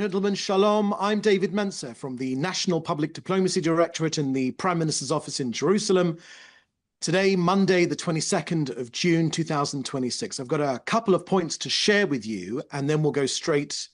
gentlemen, shalom. I'm David Menser from the National Public Diplomacy Directorate in the Prime Minister's office in Jerusalem. Today, Monday, the 22nd of June, 2026. I've got a couple of points to share with you, and then we'll go straight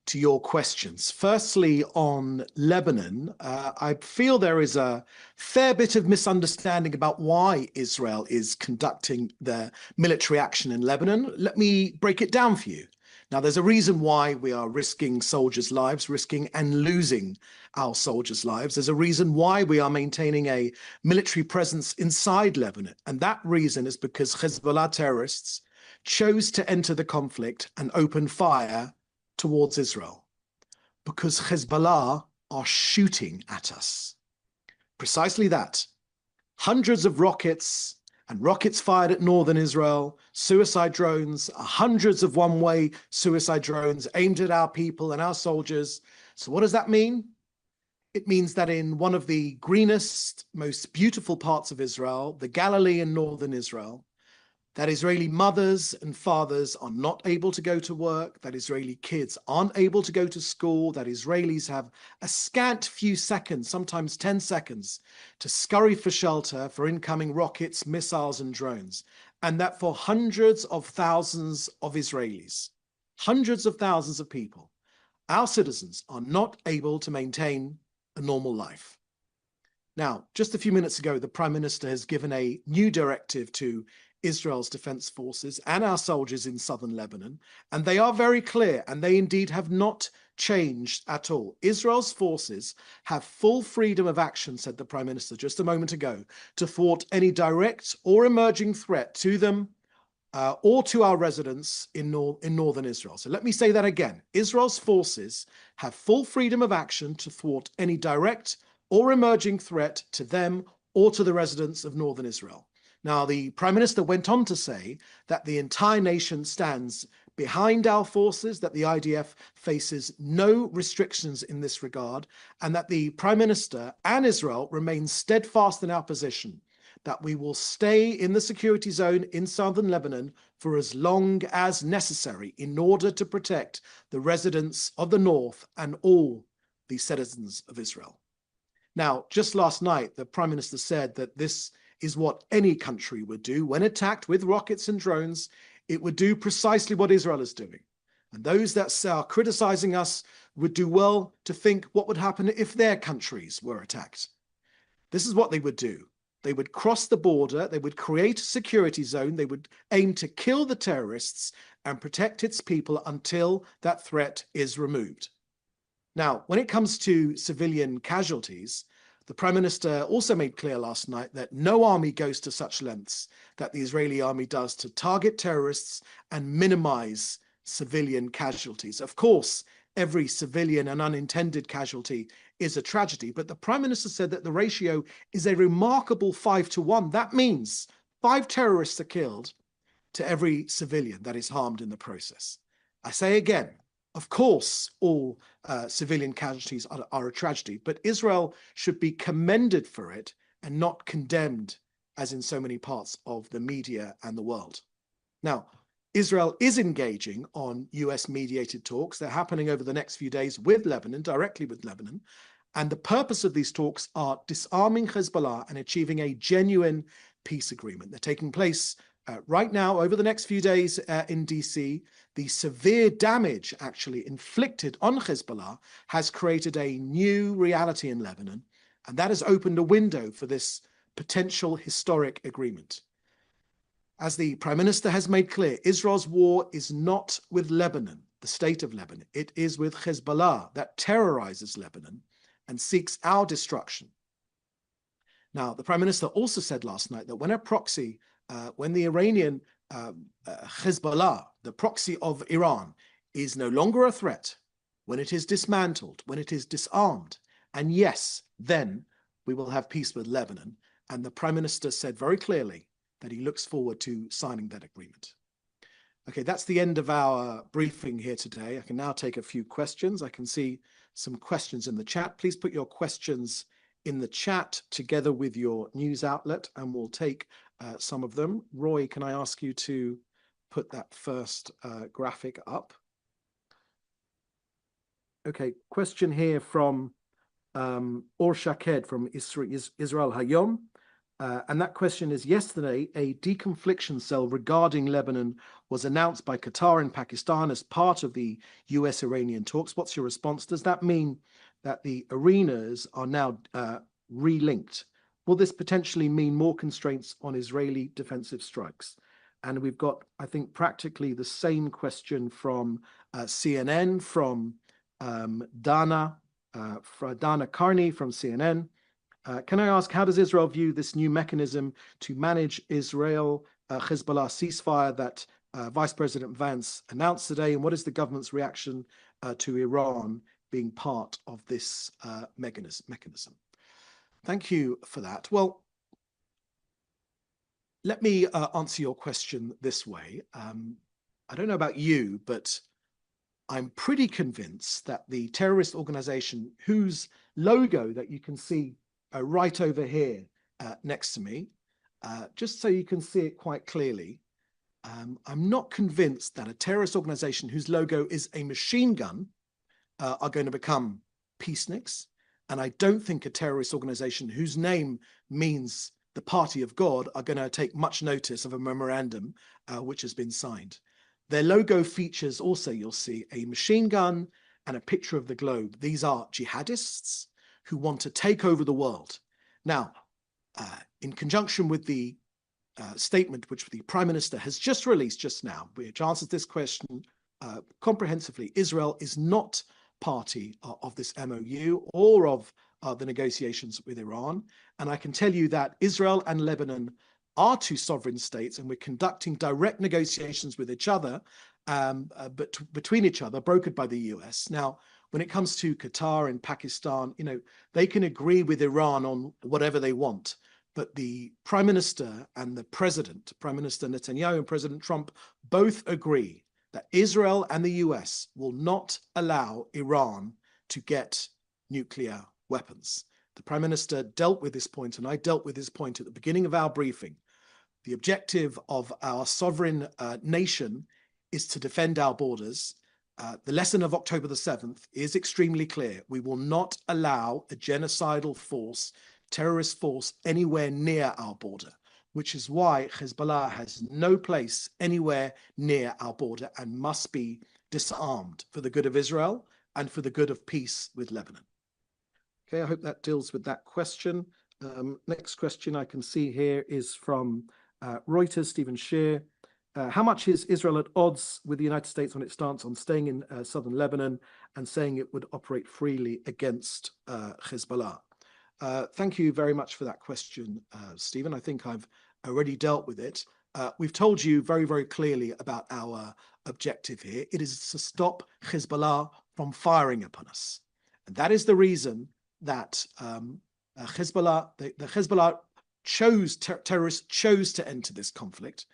to your questions. Firstly, on Lebanon, I feel there is a fair bit of misunderstanding about why Israel is conducting their military action in Lebanon. Let me break it down for you. Now, there's a reason why we are risking soldiers' lives, risking and losing our soldiers' lives. There's a reason why we are maintaining a military presence inside Lebanon. And that reason is because Hezbollah terrorists chose to enter the conflict and open fire towards Israel, because Hezbollah are shooting at us. Precisely that. Hundreds of rockets and rockets fired at northern Israel, suicide drones, hundreds of one-way suicide drones aimed at our people and our soldiers. So what does that mean? It means that in one of the greenest, most beautiful parts of Israel, the Galilee in northern Israel, that Israeli mothers and fathers are not able to go to work, that Israeli kids aren't able to go to school, that Israelis have a scant few seconds, sometimes 10 seconds, to scurry for shelter for incoming rockets, missiles, and drones. And that for hundreds of thousands of Israelis, hundreds of thousands of people, our citizens are not able to maintain a normal life. Now, just a few minutes ago, the Prime Minister has given a new directive to Israel's defense forces and our soldiers in southern Lebanon, and they are very clear, and they indeed have not changed at all. Israel's forces have full freedom of action, said the Prime Minister just a moment ago, to thwart any direct or emerging threat to them or to our residents in northern Israel. So let me say that again. Israel's forces have full freedom of action to thwart any direct or emerging threat to them or to the residents of northern Israel. Now, the Prime Minister went on to say that the entire nation stands behind our forces, that the IDF faces no restrictions in this regard, and that the Prime Minister and Israel remain steadfast in our position that we will stay in the security zone in southern Lebanon for as long as necessary in order to protect the residents of the north and all the citizens of Israel. Now, just last night, the Prime Minister said that this is what any country would do when attacked with rockets and drones. It would do precisely what Israel is doing. And those that are criticizing us would do well to think what would happen if their countries were attacked. This is what they would do. They would cross the border, they would create a security zone, they would aim to kill the terrorists and protect its people until that threat is removed. Now, when it comes to civilian casualties, the Prime Minister also made clear last night that no army goes to such lengths that the Israeli army does to target terrorists and minimize civilian casualties. Of course, every civilian and unintended casualty is a tragedy, but the Prime Minister said that the ratio is a remarkable 5-to-1. That means 5 terrorists are killed to every civilian that is harmed in the process. I say again, of course, all civilian casualties are a tragedy, but Israel should be commended for it and not condemned, as in so many parts of the media and the world. Now, Israel is engaging on US-mediated talks. They're happening over the next few days with Lebanon, directly with Lebanon. And the purpose of these talks are disarming Hezbollah and achieving a genuine peace agreement. They're taking place right now, over the next few days in DC. The severe damage actually inflicted on Hezbollah has created a new reality in Lebanon, and that has opened a window for this potential historic agreement. As the Prime Minister has made clear, Israel's war is not with Lebanon, the state of Lebanon. It is with Hezbollah that terrorizes Lebanon and seeks our destruction. Now, the Prime Minister also said last night that when a proxy when the Iranian Hezbollah, the proxy of Iran, is no longer a threat, when it is dismantled, when it is disarmed, and yes, then we will have peace with Lebanon. And the Prime Minister said very clearly that he looks forward to signing that agreement. Okay, that's the end of our briefing here today. I can now take a few questions. I can see some questions in the chat. Please put your questions in the chat together with your news outlet, and we'll take some of them. Roy, can I ask you to put that first graphic up? Okay, question here from Or Shaked from Israel Hayom. And that question is, yesterday, a deconfliction cell regarding Lebanon was announced by Qatar and Pakistan as part of the US-Iranian talks. What's your response? Does that mean that the arenas are now relinked? Will this potentially mean more constraints on Israeli defensive strikes? And we've got, I think, practically the same question from CNN, from Dana Carney from CNN. Can I ask, how does Israel view this new mechanism to manage Israel-Hezbollah ceasefire that Vice President Vance announced today? And what is the government's reaction to Iran being part of this mechanism? Thank you for that. Well, let me answer your question this way. I don't know about you, but I'm pretty convinced that the terrorist organization whose logo that you can see right over here next to me, just so you can see it quite clearly, I'm not convinced that a terrorist organization whose logo is a machine gun are going to become peaceniks. And I don't think a terrorist organization whose name means the party of God are going to take much notice of a memorandum which has been signed. Their logo features also, you'll see, a machine gun and a picture of the globe. These are jihadists who want to take over the world. Now, in conjunction with the statement which the Prime Minister has just released just now, which answers this question comprehensively, Israel is not party of this MOU or of the negotiations with Iran. And I can tell you that Israel and Lebanon are two sovereign states, and we're conducting direct negotiations with each other, but between each other, brokered by the US. Now, when it comes to Qatar and Pakistan, you know, they can agree with Iran on whatever they want, but the Prime Minister and the President, Prime Minister Netanyahu and President Trump, both agree that Israel and the US will not allow Iran to get nuclear weapons. The Prime Minister dealt with this point, and I dealt with this point at the beginning of our briefing. The objective of our sovereign nation is to defend our borders. The lesson of October the 7th is extremely clear. We will not allow a genocidal force, terrorist force, anywhere near our border, which is why Hezbollah has no place anywhere near our border and must be disarmed for the good of Israel and for the good of peace with Lebanon. Okay, I hope that deals with that question. Next question I can see here is from Reuters, Stephen Shear. How much is Israel at odds with the United States on its stance on staying in southern Lebanon and saying it would operate freely against Hezbollah? Thank you very much for that question, Stephen. I think I've already dealt with it. We've told you very, very clearly about our objective here. It is to stop Hezbollah from firing upon us. And that is the reason that Hezbollah, the Hezbollah terrorists chose to enter this conflict.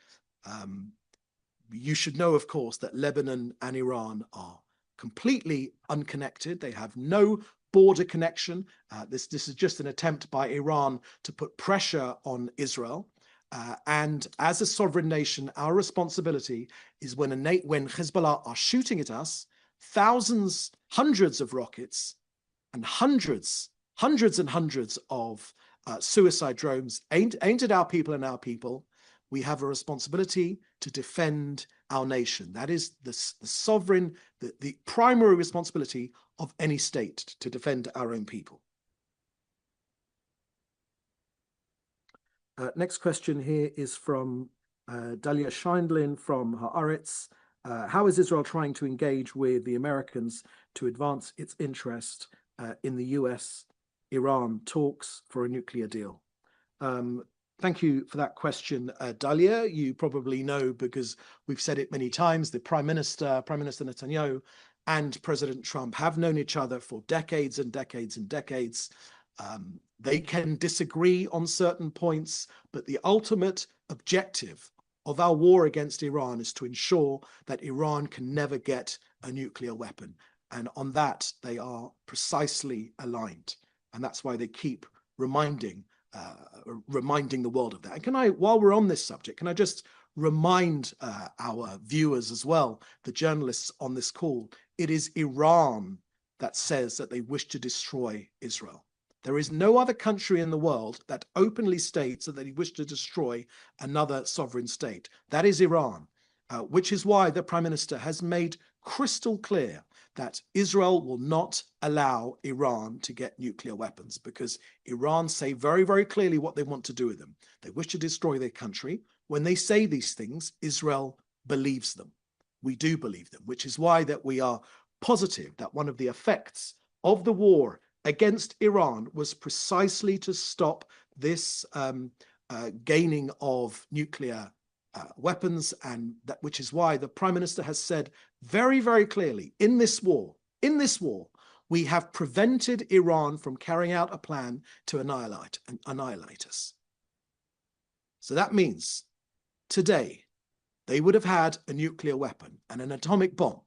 You should know, of course, that Lebanon and Iran are completely unconnected. They have no border connection. This is just an attempt by Iran to put pressure on Israel. And as a sovereign nation, our responsibility is when Hezbollah are shooting at us, thousands, hundreds of rockets and hundreds and hundreds of suicide drones aimed at our people and our people, we have a responsibility to defend our nation. That is the sovereign, the primary responsibility of any state, to defend our own people. Next question here is from Dalia Scheindlin from Haaretz. How is Israel trying to engage with the Americans to advance its interest in the US-Iran talks for a nuclear deal? Thank you for that question, Dalia. You probably know, because we've said it many times, the Prime Minister Netanyahu and President Trump have known each other for decades and decades and decades. They can disagree on certain points, but the ultimate objective of our war against Iran is to ensure that Iran can never get a nuclear weapon. And on that, they are precisely aligned. And that's why they keep reminding the world of that. And can I, while we're on this subject, can I just remind our viewers as well, the journalists on this call, it is Iran that says that they wish to destroy Israel. There is no other country in the world that openly states that they wish to destroy another sovereign state. That is Iran, which is why the Prime Minister has made crystal clear that Israel will not allow Iran to get nuclear weapons, because Iran say very, very clearly what they want to do with them. They wish to destroy their country. When they say these things, Israel believes them. We do believe them, which is why that we are positive that one of the effects of the war against Iran was precisely to stop this gaining of nuclear weapons, and that which is why the Prime Minister has said very, very clearly, in this war, we have prevented Iran from carrying out a plan to annihilate us. So that means today they would have had a nuclear weapon and an atomic bomb.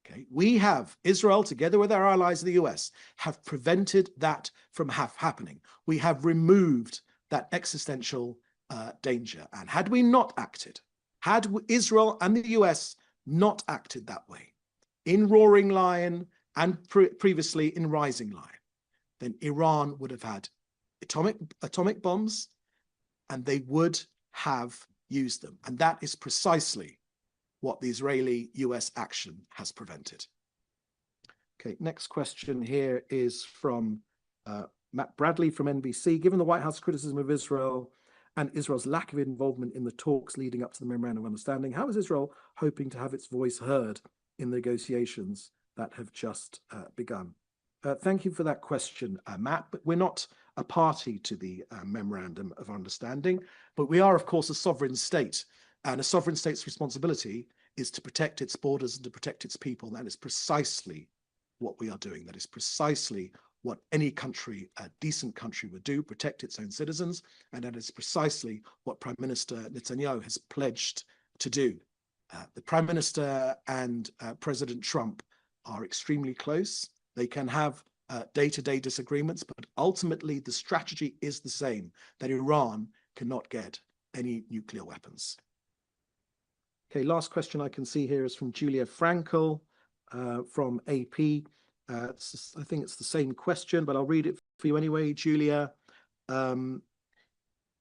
Okay, we have, Israel, together with our allies in the US, have prevented that from happening. We have removed that existential danger. And had we not acted, had Israel and the US not acted that way, in Roaring Lion and previously in Rising Lion, then Iran would have had atomic bombs, and they would have used them. And that is precisely what the Israeli-US action has prevented. Okay, next question here is from Matt Bradley from NBC. Given the White House criticism of Israel and Israel's lack of involvement in the talks leading up to the Memorandum of Understanding, how is Israel hoping to have its voice heard in the negotiations that have just begun? Thank you for that question, Matt, but we're not a party to the Memorandum of Understanding, but we are, of course, a sovereign state, and a sovereign state's responsibility is to protect its borders and to protect its people. That is precisely what we are doing. That is precisely what any country, a decent country, would do, protect its own citizens, and that is precisely what Prime Minister Netanyahu has pledged to do. The Prime Minister and President Trump are extremely close. They can have day-to-day disagreements, but ultimately the strategy is the same, that Iran cannot get any nuclear weapons. Okay, last question I can see here is from Julia Frankel from AP. I think it's the same question, but I'll read it for you anyway, Julia.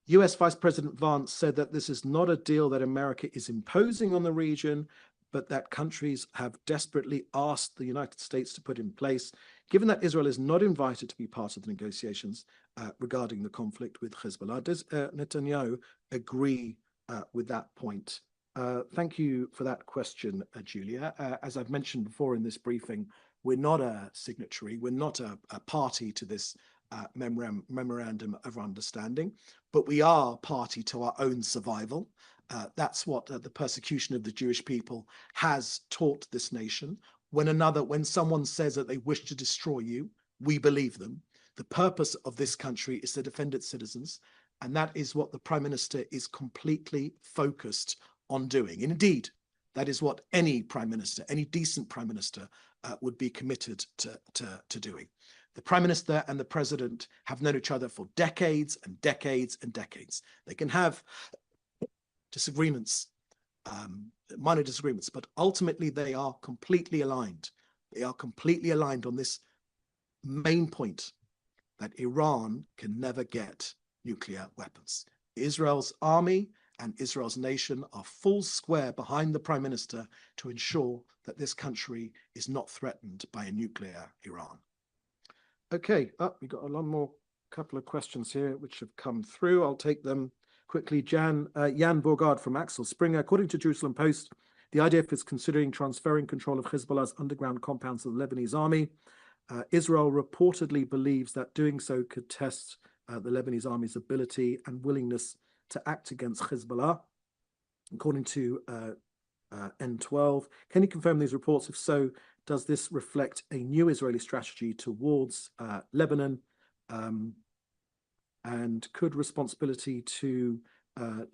US Vice President Vance said that this is not a deal that America is imposing on the region, but that countries have desperately asked the United States to put in place. Given that Israel is not invited to be part of the negotiations regarding the conflict with Hezbollah, does Netanyahu agree with that point? Thank you for that question, Julia. As I've mentioned before in this briefing, we're not a signatory, we're not a party to this Memorandum of Understanding, but we are party to our own survival. That's what the persecution of the Jewish people has taught this nation. When someone says that they wish to destroy you, we believe them. The purpose of this country is to defend its citizens, and that is what the Prime Minister is completely focused on doing. Indeed, that is what any Prime Minister, any decent Prime Minister would be committed to doing. The Prime Minister and the President have known each other for decades and decades and decades. They can have disagreements, minor disagreements, but ultimately they are completely aligned. They are completely aligned on this main point, that Iran can never get nuclear weapons. Israel's army and Israel's nation are full square behind the Prime Minister to ensure that this country is not threatened by a nuclear Iran. Okay, we've got a couple of questions here which have come through. I'll take them quickly. Jan Bourgard from Axel Springer. According to Jerusalem Post, the IDF is considering transferring control of Hezbollah's underground compounds to the Lebanese army. Israel reportedly believes that doing so could test the Lebanese army's ability and willingness to act against Hezbollah, according to N12. Can you confirm these reports? If so, does this reflect a new Israeli strategy towards Lebanon? And could responsibility to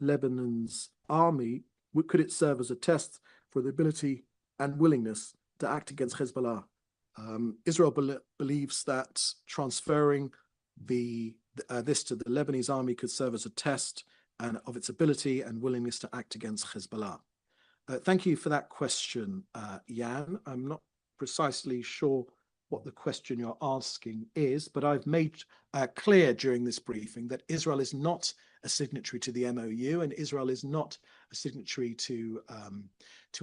Lebanon's army, could it serve as a test for the ability and willingness to act against Hezbollah? Israel believes that transferring this to the Lebanese army could serve as a test of its ability and willingness to act against Hezbollah. Thank you for that question, Jan. I'm not precisely sure what the question you're asking is, but I've made clear during this briefing that Israel is not a signatory to the MOU, and Israel is not a signatory to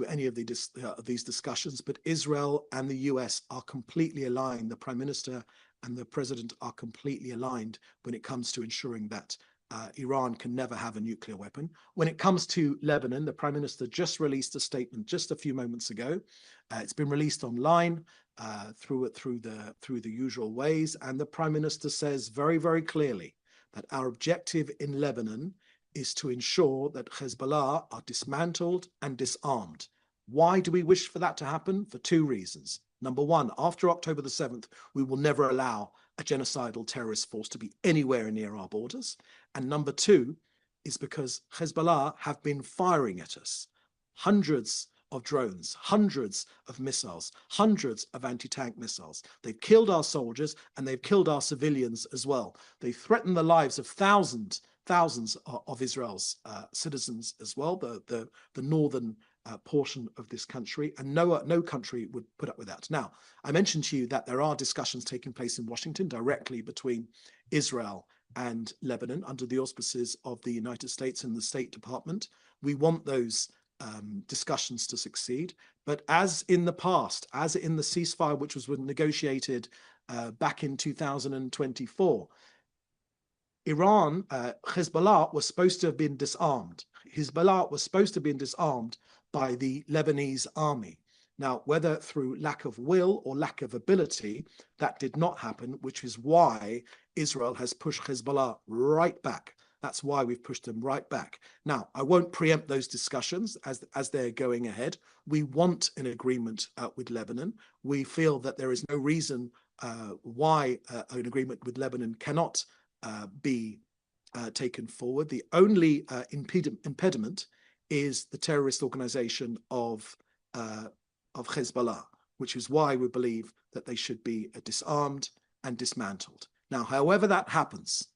any of these discussions. But Israel and the US are completely aligned. The Prime Minister and the President are completely aligned when it comes to ensuring that Iran can never have a nuclear weapon. When it comes to Lebanon, the Prime Minister just released a statement just a few moments ago. It's been released online through the usual ways, and the Prime Minister says very, very clearly that our objective in Lebanon is to ensure that Hezbollah are dismantled and disarmed. Why do we wish for that to happen? For two reasons. Number one, after October the 7th, we will never allow a genocidal terrorist force to be anywhere near our borders. And number two is because Hezbollah have been firing at us hundreds of drones, hundreds of missiles, hundreds of anti-tank missiles. They've killed our soldiers and they've killed our civilians as well. They threaten the lives of thousands of Israel's citizens as well, the northern portion of this country, and no country would put up with that. Now, I mentioned to you that there are discussions taking place in Washington directly between Israel and Lebanon under the auspices of the United States and the State Department. We want those discussions to succeed, but as in the past, as in the ceasefire which was negotiated back in 2024, Iran, Hezbollah was supposed to have been disarmed. Hezbollah was supposed to have been disarmed by the Lebanese army. Now, whether through lack of will or lack of ability, that did not happen, which is why Israel has pushed Hezbollah right back. That's why we've pushed them right back. Now, I won't preempt those discussions as they're going ahead. We want an agreement with Lebanon. We feel that there is no reason why an agreement with Lebanon cannot be taken forward. The only impediment is the terrorist organization of Hezbollah, which is why we believe that they should be disarmed and dismantled. Now, however that happens,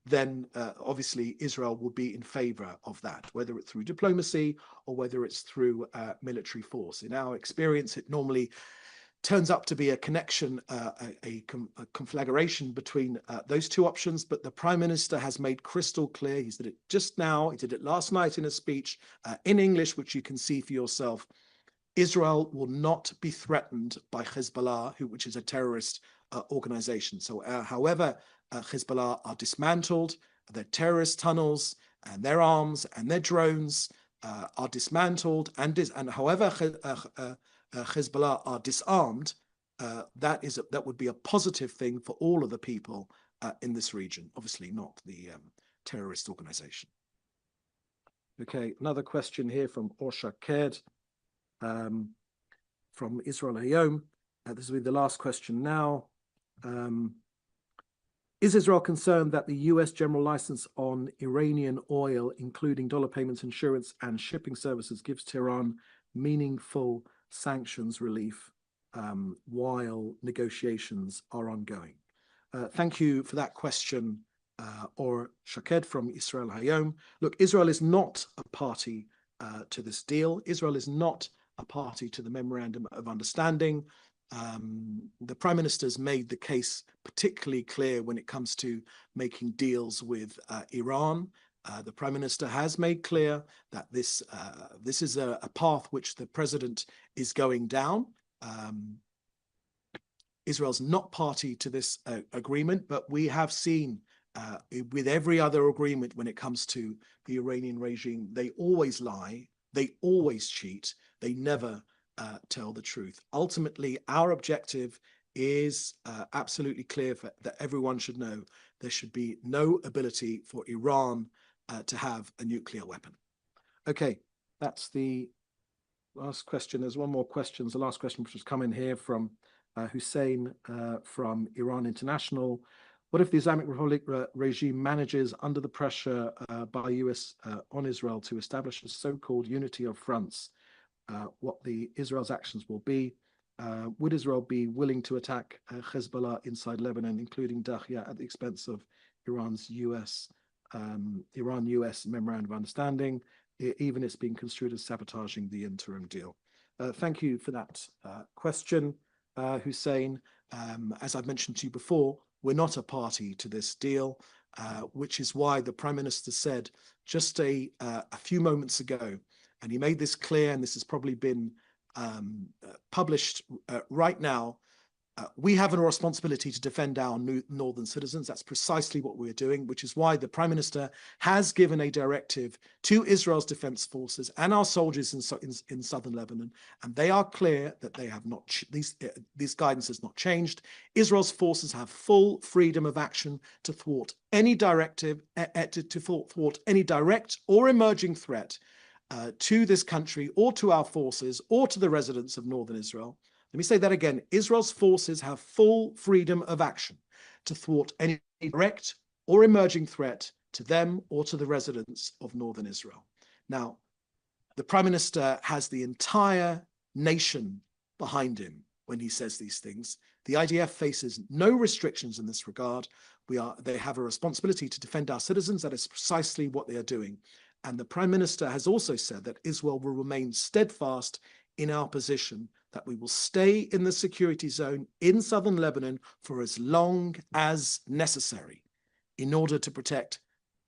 then obviously Israel will be in favor of that, whether it's through diplomacy or whether it's through military force. In our experience, it normally turns up to be a connection, a conflagration between those two options. But the Prime Minister has made crystal clear, he did it just now, he did it last night in a speech in English, which you can see for yourself. Israel will not be threatened by Hezbollah, which is a terrorist organization. So however Hezbollah are dismantled, their terrorist tunnels and their arms and their drones are dismantled, and however Hezbollah are disarmed, that would be a positive thing for all of the people in this region, obviously not the terrorist organization. Okay, another question here from Orsha Ked from Israel Hayom. This will be the last question now. Is Israel concerned that the US general license on Iranian oil, including dollar payments, insurance, and shipping services, gives Tehran meaningful sanctions relief while negotiations are ongoing? Thank you for that question, or Shaked from Israel Hayom. Look, Israel is not a party to this deal. Israel is not a party to the Memorandum of Understanding. The Prime Minister's made the case particularly clear when it comes to making deals with Iran. The Prime Minister has made clear that this is a path which the President is going down. Israel's not party to this agreement, but we have seen with every other agreement when it comes to the Iranian regime, they always lie, they always cheat, they never tell the truth. Ultimately, our objective is absolutely clear that everyone should know. There should be no ability for Iran to have a nuclear weapon. Okay, that's the last question. There's one more question. The last question which has come in here from Hussein from Iran International. What if the Islamic Republic regime manages, under the pressure by US on Israel, to establish a so-called unity of fronts? What Israel's actions will be? Would Israel be willing to attack Hezbollah inside Lebanon, including Dahya, at the expense of Iran-US Memorandum of Understanding, even it's being construed as sabotaging the interim deal? Thank you for that question, Hussein. As I've mentioned to you before, we're not a party to this deal, which is why the Prime Minister said just a few moments ago, and he made this clear, and this has probably been published right now, we have a responsibility to defend our northern citizens. That's precisely what we're doing, which is why the Prime Minister has given a directive to Israel's defense forces and our soldiers in southern Lebanon, and they are clear that they have not this guidance has not changed. Israel's forces have full freedom of action to thwart any directive, to thwart any direct or emerging threat to this country or to our forces or to the residents of northern Israel. Let me say that again. Israel's forces have full freedom of action to thwart any direct or emerging threat to them or to the residents of northern Israel. Now, the Prime Minister has the entire nation behind him when he says these things. The IDF faces no restrictions in this regard. They have a responsibility to defend our citizens. That is precisely what they are doing. And the Prime Minister has also said that Israel will remain steadfast in our position, that we will stay in the security zone in southern Lebanon for as long as necessary in order to protect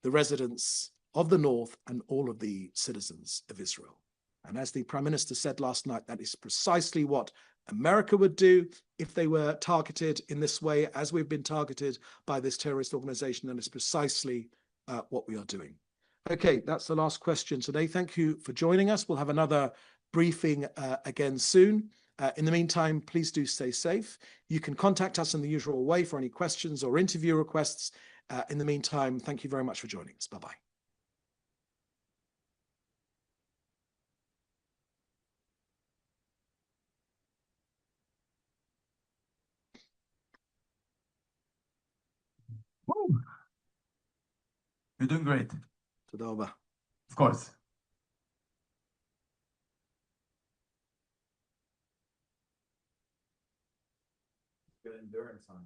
the residents of the north and all of the citizens of Israel. And as the Prime Minister said last night, that is precisely what America would do if they were targeted in this way, as we've been targeted by this terrorist organization, and it's precisely what we are doing. Okay, that's the last question today. Thank you for joining us. We'll have another briefing again soon. In the meantime, please do stay safe. You can contact us in the usual way for any questions or interview requests. In the meantime, thank you very much for joining us. Bye-bye. You're doing great. Of course. Good endurance on